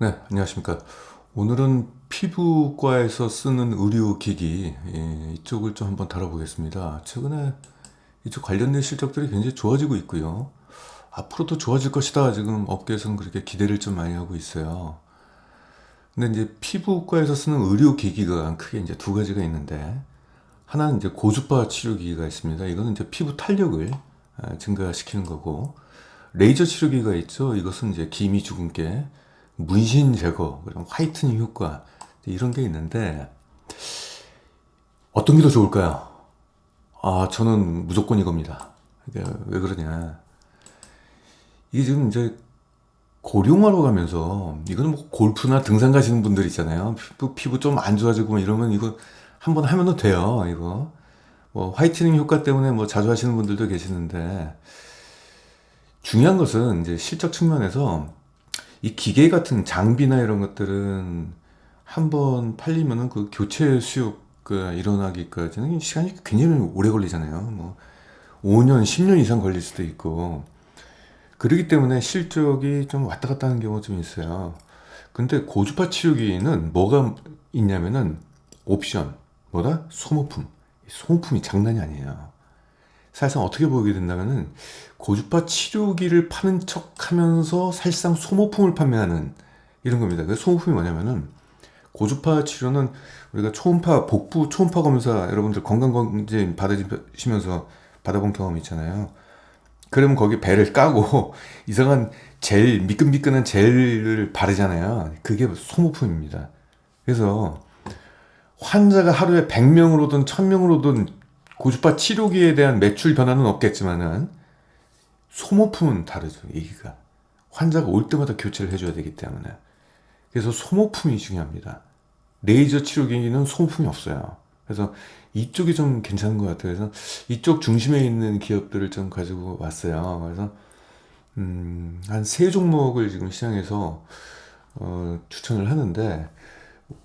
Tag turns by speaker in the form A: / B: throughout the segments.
A: 네, 안녕하십니까. 오늘은 피부과에서 쓰는 의료기기, 이쪽을 좀 한번 다뤄보겠습니다. 최근에 이쪽 관련된 실적들이 굉장히 좋아지고 있고요. 앞으로도 좋아질 것이다. 지금 업계에서는 그렇게 기대를 좀 많이 하고 있어요. 근데 이제 피부과에서 쓰는 의료기기가 크게 이제 두 가지가 있는데, 하나는 이제 고주파 치료기기가 있습니다. 이거는 이제 피부 탄력을 증가시키는 거고, 레이저 치료기가 있죠. 이것은 이제 기미 주근깨, 문신 제거, 그리고 화이트닝 효과 이런 게 있는데 어떤 게 더 좋을까요? 저는 무조건 이겁니다. 이게 왜 그러냐? 이게 지금 이제 고령화로 가면서 이거는 뭐 골프나 등산 가시는 분들 있잖아요. 피부 좀 안 좋아지고 뭐 이러면 이거 한번 하면은 돼요. 이거 뭐 화이트닝 효과 때문에 뭐 자주 하시는 분들도 계시는데 중요한 것은 이제 실적 측면에서 이 기계 같은 장비나 이런 것들은 한번 팔리면은 그 교체 수요가 일어나기까지는 시간이 굉장히 오래 걸리잖아요. 뭐 5년, 10년 이상 걸릴 수도 있고. 그렇기 때문에 실적이 좀 왔다 갔다 하는 경우가 좀 있어요. 근데 고주파 치료기는 뭐가 있냐면은 옵션, 뭐다? 소모품. 소모품이 장난이 아니에요. 사실상 어떻게 보게 된다면은 고주파 치료기를 파는 척 하면서 사실상 소모품을 판매하는 이런 겁니다. 그 소모품이 뭐냐면은 고주파 치료는 우리가 초음파, 복부 초음파 검사 여러분들 건강검진 받으시면서 받아본 경험 있잖아요. 그러면 거기 배를 까고 이상한 젤, 미끈미끈한 젤을 바르잖아요. 그게 소모품입니다. 그래서 환자가 하루에 100명으로든 1000명으로든 고주파 치료기에 대한 매출 변화는 없겠지만은 소모품은 다르죠, 얘기가. 환자가 올 때마다 교체를 해줘야 되기 때문에. 그래서 소모품이 중요합니다. 레이저 치료기는 소모품이 없어요. 그래서 이쪽이 좀 괜찮은 것 같아요. 그래서 이쪽 중심에 있는 기업들을 좀 가지고 왔어요. 그래서 한 세 종목을 지금 시장에서 추천을 하는데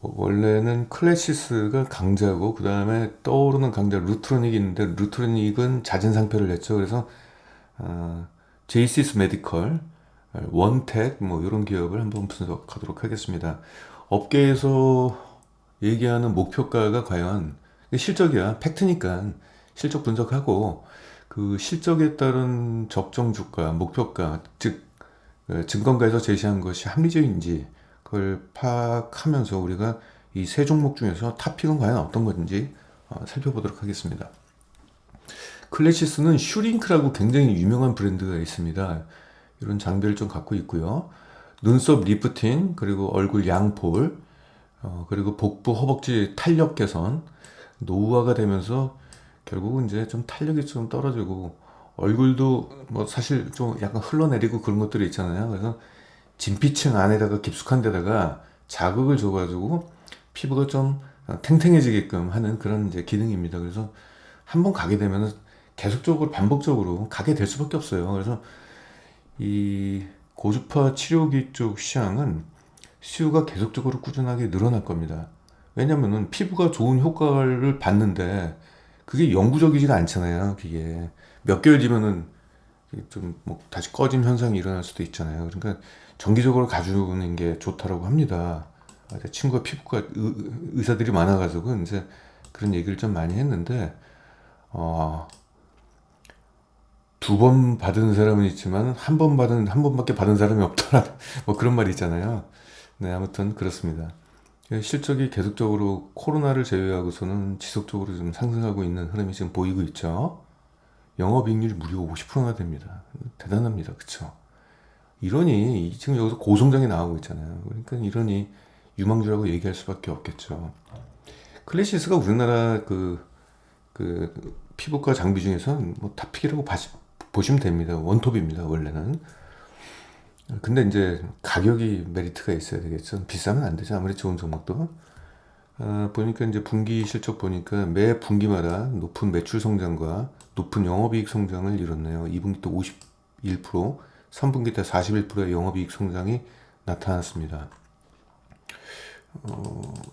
A: 원래는 클래시스가 강자고 그 다음에 떠오르는 강자 루트로닉이 있는데 루트로닉은 잦은 상패를 냈죠. 그래서 제이시스 메디컬, 원텍 뭐 이런 기업을 한번 분석하도록 하겠습니다. 업계에서 얘기하는 목표가가 과연 실적이야 팩트니까 실적 분석하고 그 실적에 따른 적정 주가, 목표가 즉 증권가에서 제시한 것이 합리적인지 그걸 파악하면서 우리가 이 세 종목 중에서 탑픽은 과연 어떤 건지 살펴보도록 하겠습니다. 클래시스는 슈링크라고 굉장히 유명한 브랜드가 있습니다. 이런 장비를 좀 갖고 있고요. 눈썹 리프팅, 그리고 얼굴 양볼, 그리고 복부 허벅지 탄력 개선, 노후화가 되면서 결국은 이제 좀 탄력이 좀 떨어지고 얼굴도 뭐 사실 좀 약간 흘러내리고 그런 것들이 있잖아요. 그래서 진피층 안에다가 깊숙한 데다가 자극을 줘가지고 피부가 좀 탱탱해지게끔 하는 그런 이제 기능입니다. 그래서 한번 가게 되면 계속적으로 반복적으로 가게 될 수밖에 없어요. 그래서 이 고주파 치료기 쪽 시장은 수요가 계속적으로 꾸준하게 늘어날 겁니다. 왜냐면은 피부가 좋은 효과를 받는데 그게 영구적이지가 않잖아요. 그게 몇 개월 뒤면은 좀 뭐 다시 꺼짐 현상이 일어날 수도 있잖아요. 그러니까 정기적으로 가주는 게 좋다라고 합니다. 제 친구가 피부과 의사들이 많아가지고 이제 그런 얘기를 좀 많이 했는데 어, 두 번 받은 사람은 있지만 한 번밖에 받은 사람이 없더라. 뭐 그런 말이 있잖아요. 네, 아무튼 그렇습니다. 실적이 계속적으로 코로나를 제외하고서는 지속적으로 좀 상승하고 있는 흐름이 지금 보이고 있죠. 영업이익률이 무려 50%나 됩니다. 대단합니다. 그쵸? 이러니 지금 여기서 고성장이 나오고 있잖아요. 그러니까 이러니 유망주라고 얘기할 수밖에 없겠죠. 클래시스가 우리나라 그 피부과 장비 중에서는 뭐 탑픽이라고 보시면 됩니다. 원톱입니다. 원래는. 근데 이제 가격이 메리트가 있어야 되겠죠. 비싸면 안 되죠. 아무리 좋은 종목도. 보니까 이제 분기 실적 보니까 매 분기마다 높은 매출 성장과 높은 영업이익 성장을 이뤘네요. 2분기 때 51%, 3분기 때 41%의 영업이익 성장이 나타났습니다.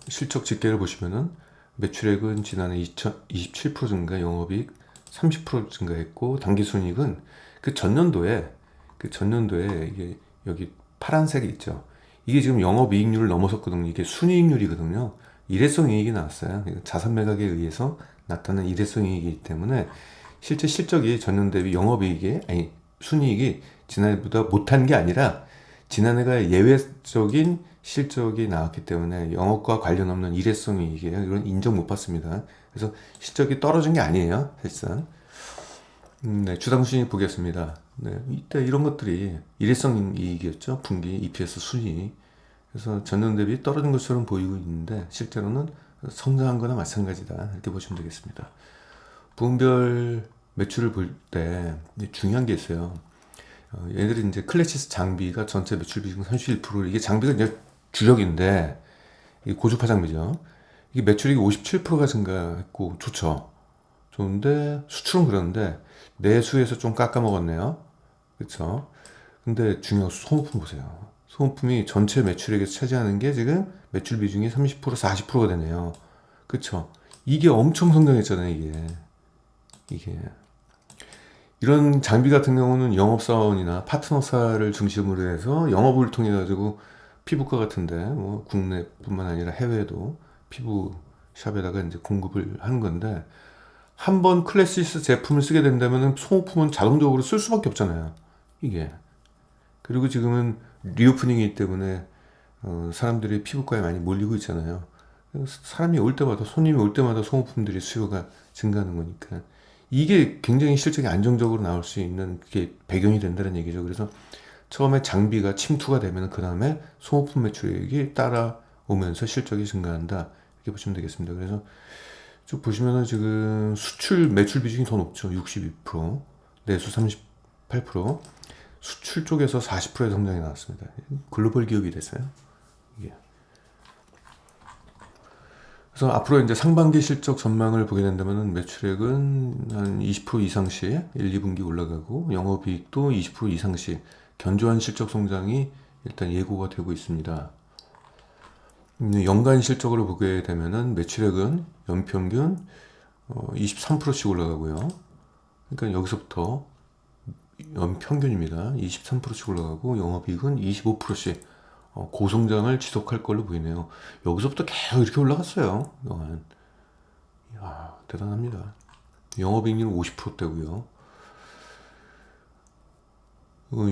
A: 실적 집계를 보시면은 매출액은 지난해 27% 증가, 영업이익 30% 증가했고 당기순이익은 그 전년도에 이게 여기 파란색이 있죠. 이게 지금 영업이익률을 넘어섰거든요. 이게 순이익률이거든요. 일회성 이익이 나왔어요. 자산 매각에 의해서 나타난 일회성 이익이기 때문에 실제 실적이 전년 대비 영업이익이 아니 순이익이 지난해보다 못한 게 아니라 지난해가 예외적인 실적이 나왔기 때문에 영업과 관련 없는 일회성 이익이에요. 이건 인정 못 받습니다. 그래서 실적이 떨어진 게 아니에요. 사실상. 네, 주당 순이익 보겠습니다. 네, 이때 이런 것들이 일회성 이익이었죠. 분기 EPS 순이익. 그래서 전년 대비 떨어진 것처럼 보이고 있는데 실제로는 성장한 거나 마찬가지다. 이렇게 보시면 되겠습니다. 부분별 매출을 볼 때 중요한 게 있어요. 얘들이 이제 클래시스 장비가 전체 매출 비중 31%, 이게 장비가 이제 주력인데, 이게 고주파 장비죠. 이게 매출이 57%가 증가했고, 좋죠. 좋은데, 수출은 그러는데, 내수에서 좀 깎아먹었네요. 그쵸? 근데 중요한 소모품 보세요. 소모품이 전체 매출액에서 차지하는 게 지금 매출 비중이 30%, 40%가 되네요. 그쵸? 이게 엄청 성장했잖아요, 이게. 이런 장비 같은 경우는 영업사원이나 파트너사를 중심으로 해서 영업을 통해 가지고 피부과 같은데 뭐 국내뿐만 아니라 해외에도 피부 샵에다가 이제 공급을 하는 건데, 한 번 클래시스 제품을 쓰게 된다면 소모품은 자동적으로 쓸 수밖에 없잖아요. 이게. 그리고 지금은 리오프닝이기 때문에 사람들이 피부과에 많이 몰리고 있잖아요. 사람이 올 때마다, 손님이 올 때마다 소모품들이 수요가 증가하는 거니까 이게 굉장히 실적이 안정적으로 나올 수 있는 그게 배경이 된다는 얘기죠. 그래서 처음에 장비가 침투가 되면 그 다음에 소모품 매출액이 따라오면서 실적이 증가한다. 이렇게 보시면 되겠습니다. 그래서 쭉 보시면은 지금 수출 매출 비중이 더 높죠. 62%, 내수 38%, 수출 쪽에서 40%의 성장이 나왔습니다. 글로벌 기업이 됐어요. 이게. 그래서 앞으로 이제 상반기 실적 전망을 보게 된다면 매출액은 한 20% 이상씩 1, 2분기 올라가고, 영업이익도 20% 이상씩 견조한 실적 성장이 일단 예고가 되고 있습니다. 연간 실적으로 보게 되면은 매출액은 연평균 23%씩 올라가고요. 그러니까 여기서부터 연평균입니다. 23%씩 올라가고 영업이익은 25%씩 고성장을 지속할 걸로 보이네요. 여기서부터 계속 이렇게 올라갔어요. 이야, 대단합니다. 영업이익률은 50%대고요.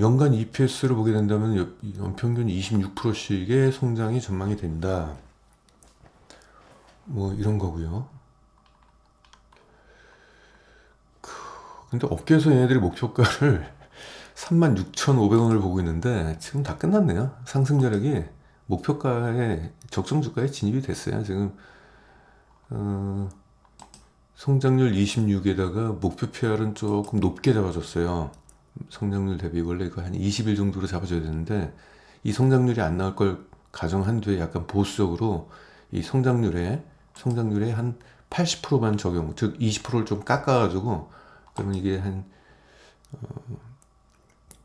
A: 연간 EPS를 보게 된다면 연평균 26%씩의 성장이 전망이 된다. 뭐 이런 거고요. 근데 업계에서 얘네들이 목표가를 36,500원을 보고 있는데 지금 다 끝났네요. 상승 여력이 목표가에, 적정 주가에 진입이 됐어요. 지금 성장률 26에다가 목표 PR은 조금 높게 잡아줬어요. 성장률 대비 원래 이거 한 20일 정도로 잡아줘야 되는데, 이 성장률이 안 나올 걸 가정한 뒤에 약간 보수적으로 이 성장률에 한 80%만 적용, 즉 20%를 좀 깎아가지고, 그러면 이게 한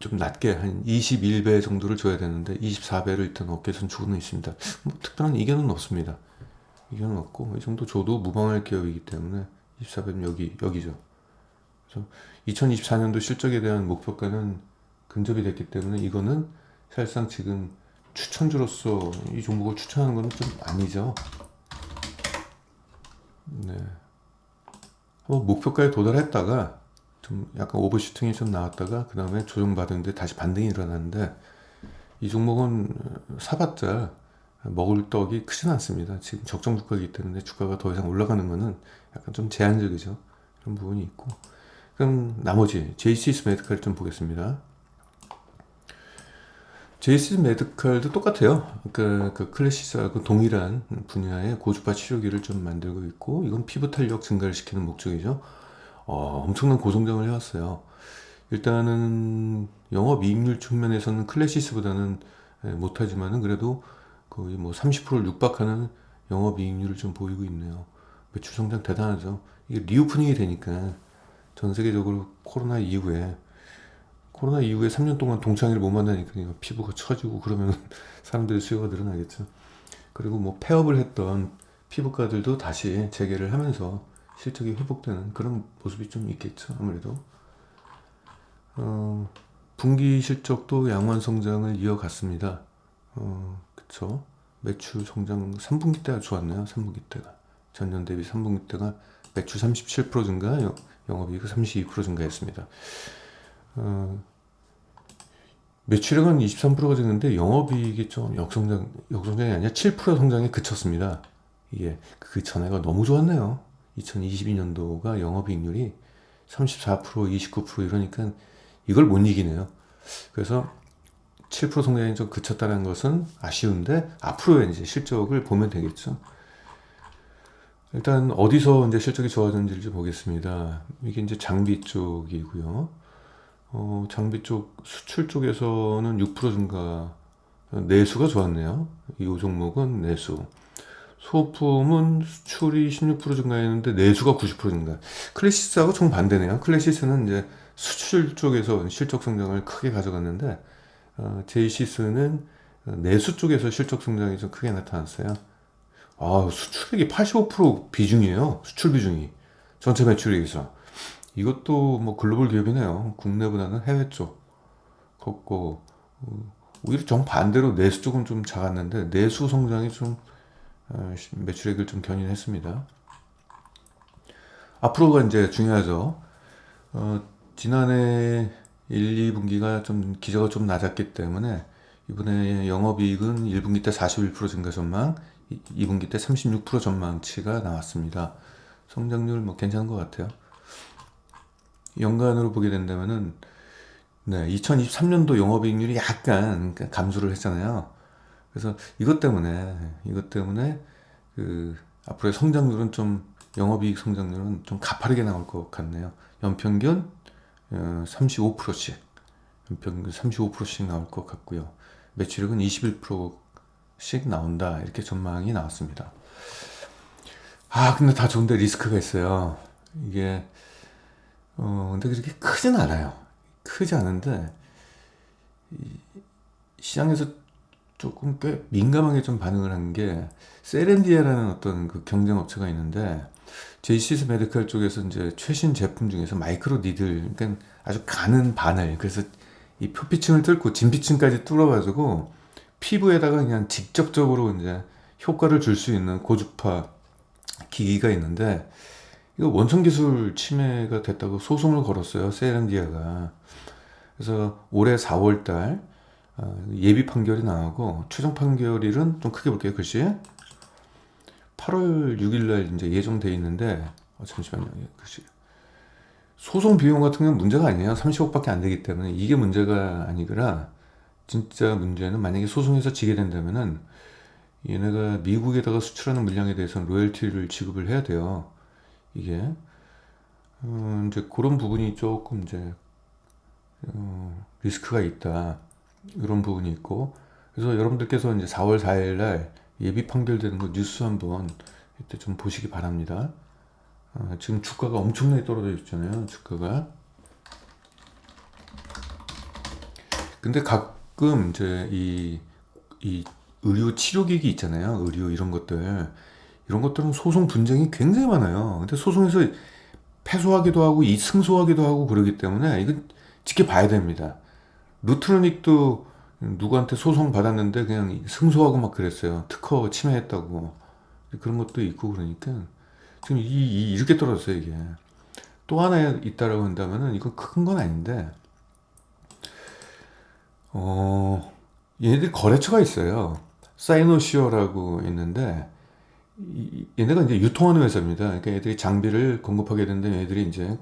A: 좀 낮게 한 21배 정도를 줘야 되는데 24배를 일단 업계에서는 주고는 있습니다. 뭐 특별한 이견은 없습니다. 이견은 없고, 이 정도 줘도 무방할 기업이기 때문에 24배는 여기죠. 그래서 2024년도 실적에 대한 목표가는 근접이 됐기 때문에 이거는 사실상 지금 추천주로서 이 종목을 추천하는 건 좀 아니죠. 네. 한번 목표가에 도달했다가 좀 약간 오버슈팅이 좀 나왔다가 그 다음에 조정받았는데 다시 반등이 일어났는데, 이 종목은 사봤자 먹을 떡이 크진 않습니다. 지금 적정 주가이기 때문에 주가가 더 이상 올라가는 거는 약간 좀 제한적이죠. 그런 부분이 있고. 그럼 나머지 JCS 메디칼 좀 보겠습니다. JCS 메디칼도 똑같아요. 그 클래시스하고 동일한 분야의 고주파 치료기를 좀 만들고 있고, 이건 피부 탄력 증가를 시키는 목적이죠. 엄청난 고성장을 해왔어요. 일단은 영업이익률 측면에서는 클래시스보다는 못하지만은 그래도 거의 뭐 30%를 육박하는 영업이익률을 좀 보이고 있네요. 매출 성장 대단하죠. 이게 리오프닝이 되니까 전 세계적으로 코로나 이후에 3년 동안 동창회를 못 만나니까 피부가 처지고 그러면 사람들의 수요가 늘어나겠죠. 그리고 뭐 폐업을 했던 피부과들도 다시 재개를 하면서 실적이 회복되는 그런 모습이 좀 있겠죠. 아무래도 분기 실적도 양호한 성장을 이어갔습니다. 그쵸. 매출 성장 3분기 때가 좋았네요. 3분기 때가. 전년 대비 3분기 때가 매출 37% 증가, 영업이익 32% 증가했습니다. 매출액은 23%가 증가했는데 영업이익이 좀 역성장이 아니라 7% 성장에 그쳤습니다. 이게 그 전에가 너무 좋았네요. 2022년도가 영업이익률이 34%, 29% 이러니까 이걸 못 이기네요. 그래서 7% 성장이 좀 그쳤다는 것은 아쉬운데 앞으로의 이제 실적을 보면 되겠죠. 일단 어디서 이제 실적이 좋아졌는지 좀 보겠습니다. 이게 이제 장비 쪽이고요. 장비 쪽 수출 쪽에서는 6% 증가, 내수가 좋았네요. 이 종목은 내수. 소품은 수출이 16% 증가했는데 내수가 90% 증가. 클래시스하고 정반대네요. 클래시스는 이제 수출 쪽에서 실적 성장을 크게 가져갔는데 제이시스는 내수 쪽에서 실적 성장이 좀 크게 나타났어요. 수출액이 85% 비중이에요. 수출 비중이. 전체 매출액에서. 이것도 뭐 글로벌 기업이네요. 국내보다는 해외 쪽. 컸고, 오히려 정반대로 내수 쪽은 좀 작았는데, 내수 성장이 좀, 매출액을 좀 견인했습니다. 앞으로가 이제 중요하죠. 지난해 1, 2분기가 좀 기저가 좀 낮았기 때문에 이번에 영업이익은 1분기 때 41% 증가 전망, 2분기 때 36% 전망치가 나왔습니다. 성장률 뭐 괜찮은 것 같아요. 연간으로 보게 된다면은 2023년도 영업이익률이 약간 감소를 했잖아요. 그래서 이것 때문에 그 앞으로의 성장률은 좀 영업이익 성장률은 좀 가파르게 나올 것 같네요. 연평균 35%씩 연평균 35%씩 나올 것 같고요. 매출액은 21%씩 나온다 이렇게 전망이 나왔습니다. 근데 다 좋은데 리스크가 있어요. 이게 근데 그렇게 크진 않아요. 크지 않은데 시장에서 조금 꽤 민감하게 좀 반응을 한 게 세렌디아라는 어떤 그 경쟁 업체가 있는데 제이시스 메디컬 쪽에서 이제 최신 제품 중에서 마이크로 니들, 그러니까 아주 가는 바늘, 그래서 이 표피층을 뚫고 진피층까지 뚫어가지고 피부에다가 그냥 직접적으로 이제 효과를 줄 수 있는 고주파 기기가 있는데 이거 원천 기술 침해가 됐다고 소송을 걸었어요. 세렌디아가. 그래서 올해 4월 달 예비 판결이 나오고 최종 판결일은 좀 크게 볼게요. 글씨 8월 6일 날 이제 예정돼 있는데 잠시만요. 글씨 소송 비용 같은 경우는 문제가 아니에요. 30억밖에 안 되기 때문에 이게 문제가 아니라 진짜 문제는 만약에 소송에서 지게 된다면은 얘네가 미국에다가 수출하는 물량에 대해서는 로열티를 지급을 해야 돼요. 이게 이제 그런 부분이 조금 이제 리스크가 있다 이런 부분이 있고 그래서 여러분들께서 이제 4월 4일 날 예비 판결되는 거 뉴스 한번 이때 좀 보시기 바랍니다. 지금 주가가 엄청나게 떨어져 있잖아요. 주가가. 근데 가끔 이제 이 의료 치료기기 있잖아요. 의료 이런 것들은 소송 분쟁이 굉장히 많아요. 근데 소송에서 패소하기도 하고 승소하기도 하고 그러기 때문에 이건 지켜봐야 됩니다. 루트로닉도 누구한테 소송 받았는데 그냥 승소하고 막 그랬어요. 특허 침해했다고. 그런 것도 있고 그러니까 지금 이렇게 떨어졌어요, 이게. 또 하나 있다라고 한다면은 이건 큰 건 아닌데 얘네들 거래처가 있어요. 사이노시어라고 있는데 얘네가 이제 유통하는 회사입니다. 그러니까 얘들이 장비를 공급하게 된다면 얘들이 이제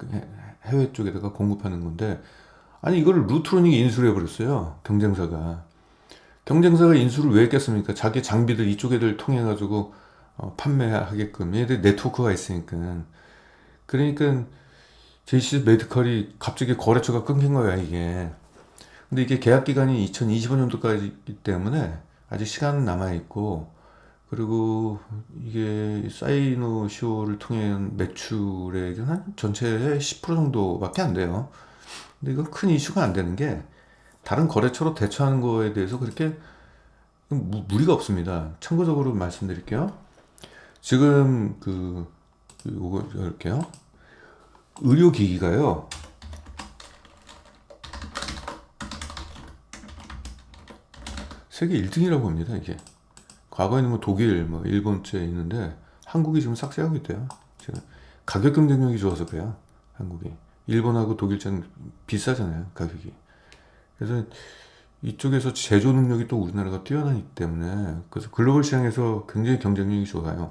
A: 해외 쪽에다가 공급하는 건데 아니 이거를 루트로닉이 인수를 해버렸어요. 경쟁사가 인수를 왜 했겠습니까? 자기 장비들 이쪽 애들 통해 가지고 판매하게끔 얘들 네트워크가 있으니까 그러니까 제이시 메디컬이 갑자기 거래처가 끊긴 거야 이게. 근데 이게 계약 기간이 2025년도까지이기 때문에 아직 시간은 남아 있고 그리고 이게 사이노시오를 통해 매출액은 한 전체의 10% 정도밖에 안 돼요. 근데 이건 큰 이슈가 안 되는 게 다른 거래처로 대처하는 거에 대해서 그렇게 무리가 없습니다. 참고적으로 말씀드릴게요. 지금 요거 이렇게요. 의료기기가요. 세계 1등이라고 합니다, 이게. 과거에는 뭐 독일, 뭐 일본째 있는데 한국이 지금 삭제하고 있대요. 지금 가격 경쟁력이 좋아서 그래요. 한국이. 일본하고 독일처럼 비싸잖아요, 가격이. 그래서 이쪽에서 제조 능력이 또 우리나라가 뛰어나기 때문에 그래서 글로벌 시장에서 굉장히 경쟁력이 좋아요.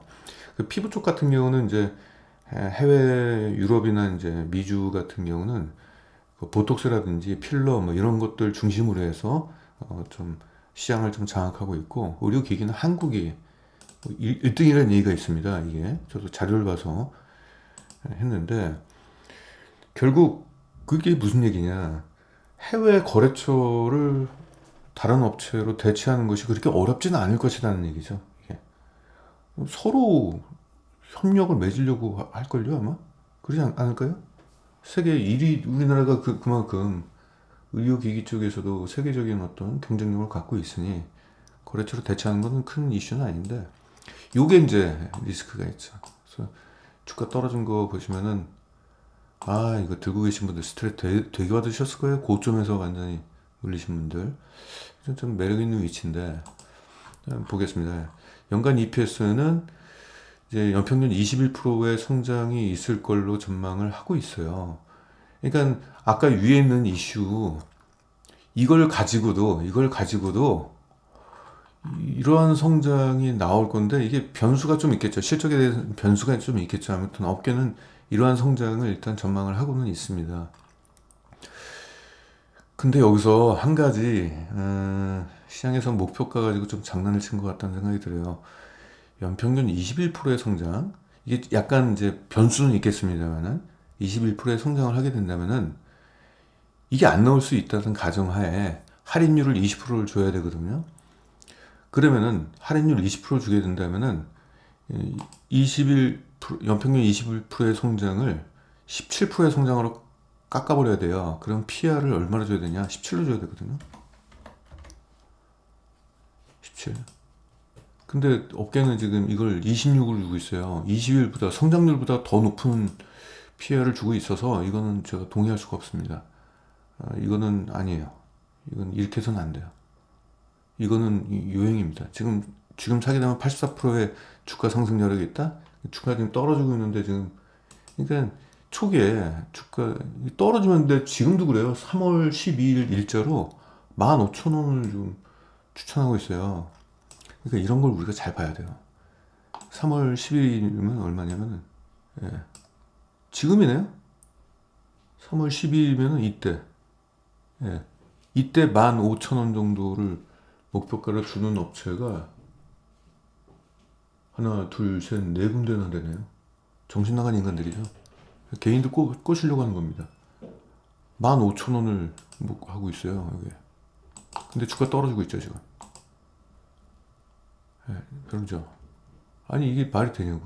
A: 그 피부 쪽 같은 경우는 이제 해외 유럽이나 이제 미주 같은 경우는 그 보톡스라든지 필러 뭐 이런 것들 중심으로 해서 좀 시장을 좀 장악하고 있고 의료기기는 한국이 1등이라는 얘기가 있습니다. 이게 저도 자료를 봐서 했는데 결국 그게 무슨 얘기냐? 해외 거래처를 다른 업체로 대체하는 것이 그렇게 어렵지는 않을 것이라는 얘기죠. 이게. 서로 협력을 맺으려고 할걸요, 아마? 그러지 않을까요? 세계 1위, 우리나라가 그만큼 의료기기 쪽에서도 세계적인 어떤 경쟁력을 갖고 있으니 거래처로 대체하는 것은 큰 이슈는 아닌데, 요게 이제 리스크가 있죠. 그래서 주가 떨어진 거 보시면은, 아, 이거 들고 계신 분들 스트레스 되게 받으셨을 거예요. 고점에서 완전히 눌리신 분들. 좀 매력 있는 위치인데, 보겠습니다. 연간 EPS는 이제 연평균 21%의 성장이 있을 걸로 전망을 하고 있어요. 그러니까 아까 위에 있는 이슈 이걸 가지고도 이러한 성장이 나올 건데 이게 변수가 좀 있겠죠. 실적에 대해서 변수가 좀 있겠죠. 아무튼 업계는 이러한 성장을 일단 전망을 하고는 있습니다. 근데 여기서 한 가지 시장에서 목표가 가지고 좀 장난을 친 것 같다는 생각이 들어요. 연평균 21%의 성장, 이게 약간 이제 변수는 있겠습니다만은 21%의 성장을 하게 된다면은 이게 안 나올 수 있다는 가정하에 할인율을 20%를 줘야 되거든요. 그러면은 할인율 20%를 주게 된다면은 연평균 21%의 성장을 17%의 성장으로 깎아버려야 돼요. 그럼 PR을 얼마나 줘야 되냐? 17로 줘야 되거든요. 17. 근데 업계는 지금 이걸 26으로 주고 있어요. 20일보다 성장률보다 더 높은 PR을 주고 있어서 이거는 제가 동의할 수가 없습니다. 이거는 아니에요. 이건 이렇게 해서는 안 돼요. 이거는 요행입니다. 지금 사게 되면 84%의 주가 상승 여력이 있다? 주가 지금 떨어지고 있는데 지금, 그러니까 초기에 주가 떨어지는데 지금도 그래요. 3월 12일 일자로 15,000원을 좀 추천하고 있어요. 그러니까 이런 걸 우리가 잘 봐야 돼요. 3월 10일이면 얼마냐면은, 예, 지금이네요. 3월 10일이면은 이때, 예, 이때 15,000원 정도를 목표가를 주는 업체가 하나, 둘, 셋, 네 군데나 되네요. 정신 나간 인간들이죠. 개인들 꼬시려고 하는 겁니다. 15,000원을 하고 있어요, 여기. 근데 주가 떨어지고 있죠, 지금. 예, 그러죠. 아니, 이게 말이 되냐고.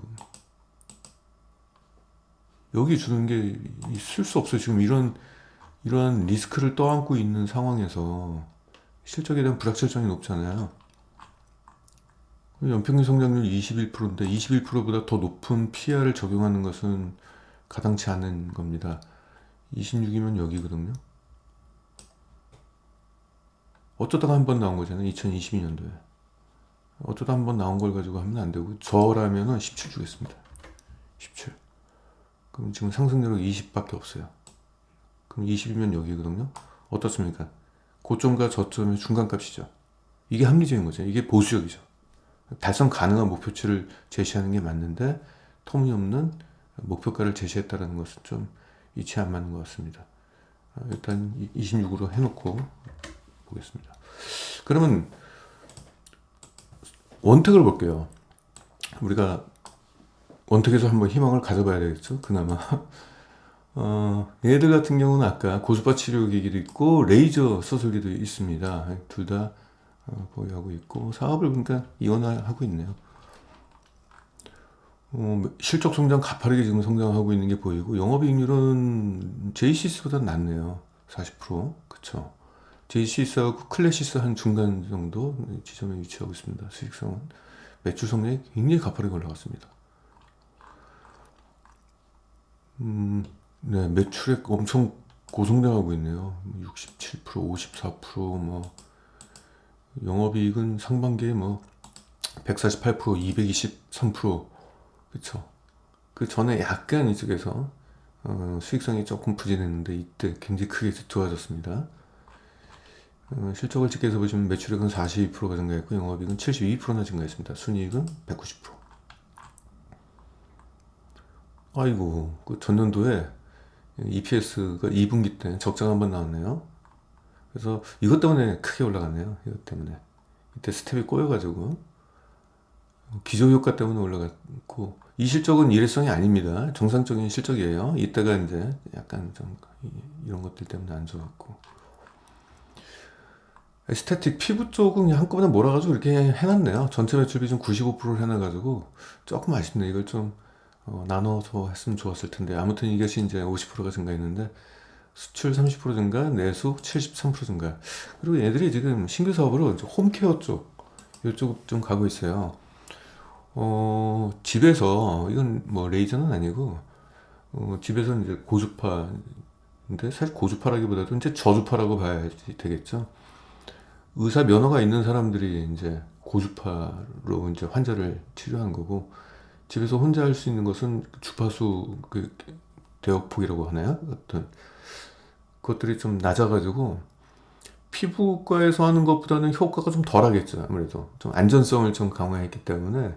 A: 여기 주는 게 있을 수 없어요. 지금 이러한 리스크를 떠안고 있는 상황에서 실적에 대한 불확실성이 높잖아요. 연평균 성장률 21%인데 21%보다 더 높은 PR을 적용하는 것은 가당치 않은 겁니다. 26이면 여기거든요. 어쩌다가 한 번 나온 거잖아요. 2022년도에. 어쩌다 한 번 나온 걸 가지고 하면 안 되고, 저라면은 17 주겠습니다. 17. 그럼 지금 상승률은 20밖에 없어요. 그럼 20이면 여기거든요. 어떻습니까? 고점과 저점의 중간값이죠. 이게 합리적인 거죠. 이게 보수적이죠. 달성 가능한 목표치를 제시하는 게 맞는데 터무니없는 목표가를 제시했다는 것은 좀 이치 안 맞는 것 같습니다. 일단 26으로 해놓고 보겠습니다. 그러면 원택을 볼게요. 우리가 원택에서 한번 희망을 가져봐야 되겠죠. 그나마 얘들 같은 경우는 아까 고주파 치료기기도 있고 레이저 수술기도 있습니다. 둘 다 보유하고 있고 사업을 그러니까 이원화하고 있네요. 실적 성장 가파르게 지금 성장하고 있는 게 보이고 영업이익률은 JCS보다 낫네요. 40%. 그쵸. JCS하고 클래시스 한 중간 정도 지점에 위치하고 있습니다. 수익성은 매출 성장이 굉장히 가파르게 올라갔습니다. 네, 매출액 엄청 고성장하고 있네요. 67%, 54%, 뭐 영업이익은 상반기에 뭐 148%, 223%, 그쵸. 그 전에 약간 이쪽에서 수익성이 조금 부진했는데 이때 굉장히 크게 좋아졌습니다. 실적을 집계해서 보시면 매출액은 42%가 증가했고 영업이익은 72%나 증가했습니다. 순이익은 190%. 아이고, 그 전년도에 EPS가 2분기 때 적자가 한번 나왔네요. 그래서 이것 때문에 크게 올라갔네요. 이것 때문에. 이때 스텝이 꼬여가지고 기저효과 때문에 올라갔고, 이 실적은 일회성이 아닙니다. 정상적인 실적이에요. 이때가 이제 약간 좀 이런 것들 때문에 안 좋았고, 에스테틱 피부 쪽은 그냥 한꺼번에 몰아가지고 이렇게 해놨네요. 전체 매출 비중 95%를 해놔가지고 조금 아쉽네. 이걸 좀 나눠서 했으면 좋았을 텐데, 아무튼 이것이 이제 50%가 증가했는데 수출 30% 증가, 내수 73% 증가. 그리고 얘들이 지금 신규 사업으로 이제 홈케어 쪽 이쪽 좀 가고 있어요. 집에서 이건 뭐 레이저는 아니고 집에서 이제 고주파인데, 사실 고주파라기보다도 이제 저주파라고 봐야 되겠죠. 의사 면허가 있는 사람들이 이제 고주파로 이제 환자를 치료한 거고, 집에서 혼자 할 수 있는 것은 주파수 그 대역폭이라고 하나요? 어떤 그것들이 좀 낮아가지고 피부과에서 하는 것보다는 효과가 좀 덜하겠죠. 아무래도 좀 안전성을 좀 강화했기 때문에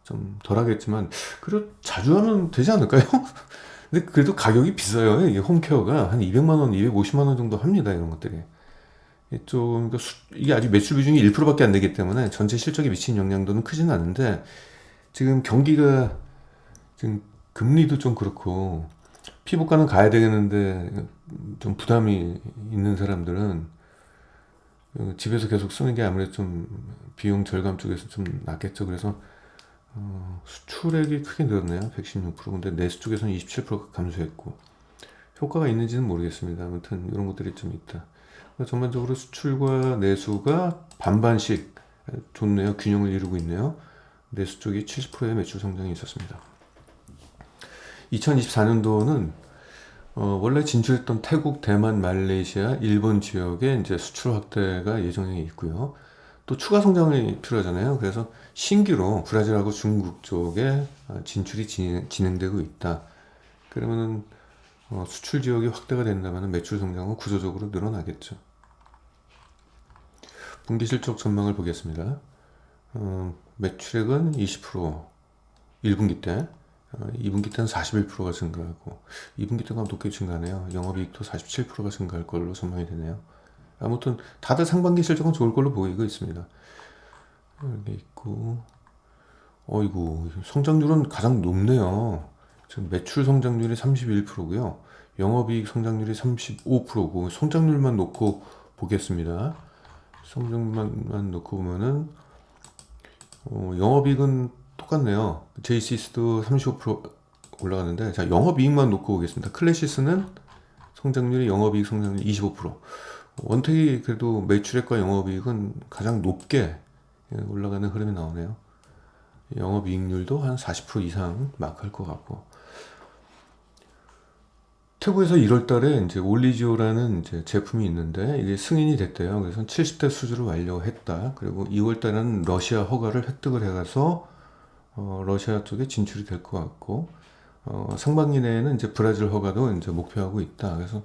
A: 좀 덜하겠지만, 그래도 자주 하면 되지 않을까요? 근데 그래도 가격이 비싸요. 이게 홈케어가 한 200만 원, 250만 원 정도 합니다. 이런 것들이. 좀 이게 아직 매출 비중이 1%밖에 안 되기 때문에 전체 실적에 미치는 영향도는 크지는 않은데, 지금 경기가 지금 금리도 좀 그렇고 피부과는 가야 되겠는데 좀 부담이 있는 사람들은 집에서 계속 쓰는 게 아무래도 좀 비용 절감 쪽에서 좀 낫겠죠. 그래서 수출액이 크게 늘었네요. 116%. 근데 내수 쪽에서는 27%가 감소했고, 효과가 있는지는 모르겠습니다. 아무튼 이런 것들이 좀 있다. 전반적으로 수출과 내수가 반반씩 좋네요. 균형을 이루고 있네요. 내수 쪽이 70%의 매출 성장이 있었습니다. 2024년도는 원래 진출했던 태국, 대만, 말레이시아, 일본 지역에 이제 수출 확대가 예정에 있고요. 또 추가 성장이 필요하잖아요. 그래서 신규로 브라질하고 중국 쪽에 진출이 진행되고 있다. 그러면은 수출 지역이 확대가 된다면 매출 성장은 구조적으로 늘어나겠죠. 분기 실적 전망을 보겠습니다. 매출액은 20%, 1분기 때, 2분기 때는 41%가 증가하고, 2분기 때가 높게 증가하네요. 영업이익도 47%가 증가할 걸로 전망이 되네요. 아무튼 다들 상반기 실적은 좋을 걸로 보이고 있습니다. 여기 있고, 어이구, 성장률은 가장 높네요. 지금 매출 성장률이 31%고요. 영업이익 성장률이 35%고, 성장률만 놓고 보겠습니다. 성장률만 놓고 보면은 영업이익은 똑같네요. JCS도 35% 올라가는데, 자, 영업이익만 놓고 보겠습니다. 클래시스는 성장률이 영업이익 성장률 25%. 원택이 그래도 매출액과 영업이익은 가장 높게 올라가는 흐름이 나오네요. 영업이익률도 한 40% 이상 마크할 것 같고, 태국에서 1월 달에 이제 올리지오라는 이제 제품이 있는데 이게 승인이 됐대요. 그래서 70대 수주를 완료했다. 그리고 2월 달에는 러시아 허가를 획득을 해가서 러시아 쪽에 진출이 될 것 같고, 상반기 내에는 이제 브라질 허가도 이제 목표하고 있다. 그래서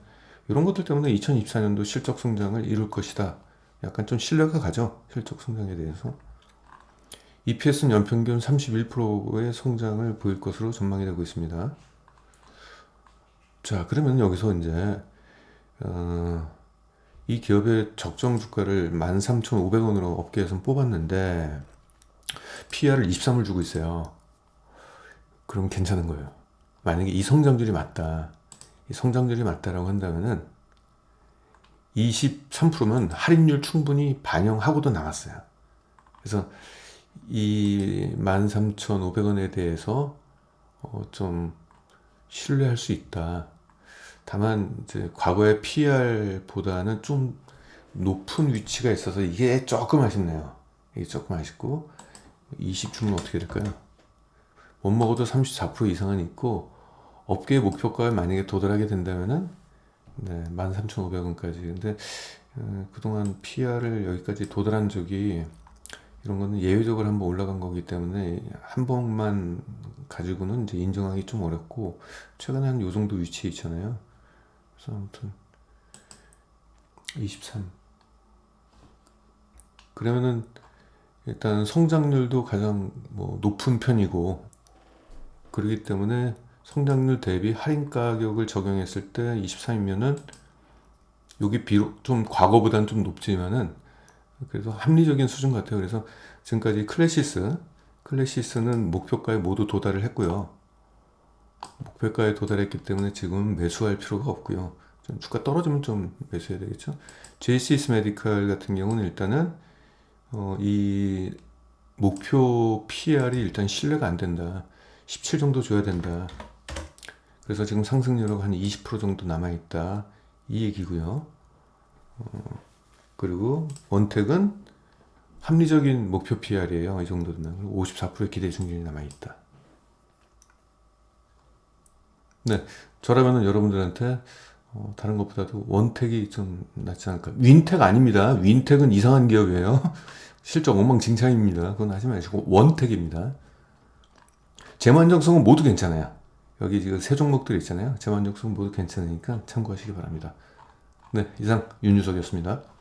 A: 이런 것들 때문에 2024년도 실적 성장을 이룰 것이다. 약간 좀 신뢰가 가죠. 실적 성장에 대해서. EPS는 연평균 31%의 성장을 보일 것으로 전망이 되고 있습니다. 자, 그러면 여기서 이제 이 기업의 적정 주가를 13,500원으로 업계에서 뽑았는데 PR을 23을 주고 있어요. 그럼 괜찮은 거예요. 만약에 이 성장률이 맞다. 이 성장률이 맞다라고 한다면은 23%면 할인율 충분히 반영하고도 남았어요. 그래서 이 13,500원에 대해서 좀 신뢰할 수 있다. 다만 이제 과거의 PR보다는 좀 높은 위치가 있어서 이게 조금 아쉽네요. 이게 조금 아쉽고, 20 주면 어떻게 될까요? 못 먹어도 34% 이상은 있고, 업계의 목표가에 만약에 도달하게 된다면은 네, 13,500원까지. 근데 그동안 PR을 여기까지 도달한 적이 이런 거는 예외적으로 한번 올라간 거기 때문에 한 번만 가지고는 이제 인정하기 좀 어렵고 최근에 한 요 정도 위치에 있잖아요. 그래서 아무튼 23. 그러면은 일단 성장률도 가장 뭐 높은 편이고 그렇기 때문에 성장률 대비 할인 가격을 적용했을 때 23이면은 여기 비록 좀 과거보다는 좀 높지만은 그래도 합리적인 수준 같아요. 그래서 지금까지 클래시스는 목표가에 모두 도달을 했고요. 목표가에 도달했기 때문에 지금 매수할 필요가 없고요. 좀 주가 떨어지면 좀 매수해야 되겠죠. JCS 메디칼 같은 경우는 일단은 이 목표 PR이 일단 신뢰가 안 된다. 17 정도 줘야 된다. 그래서 지금 상승률은 한 20% 정도 남아있다. 이 얘기고요. 그리고 원택은 합리적인 목표 PR이에요. 이 정도면 54%의 기대 승률이 남아있다. 네, 저라면 여러분들한테 다른 것보다도 원택이 좀 낫지 않을까. 윈택 아닙니다. 윈택은 이상한 기업이에요. 실적 엉망진창입니다. 그건 하지 마시고 원택입니다. 재무안정성은 모두 괜찮아요. 여기 지금 세 종목들 있잖아요. 재무안정성은 모두 괜찮으니까 참고하시기 바랍니다. 네, 이상 윤유석이었습니다.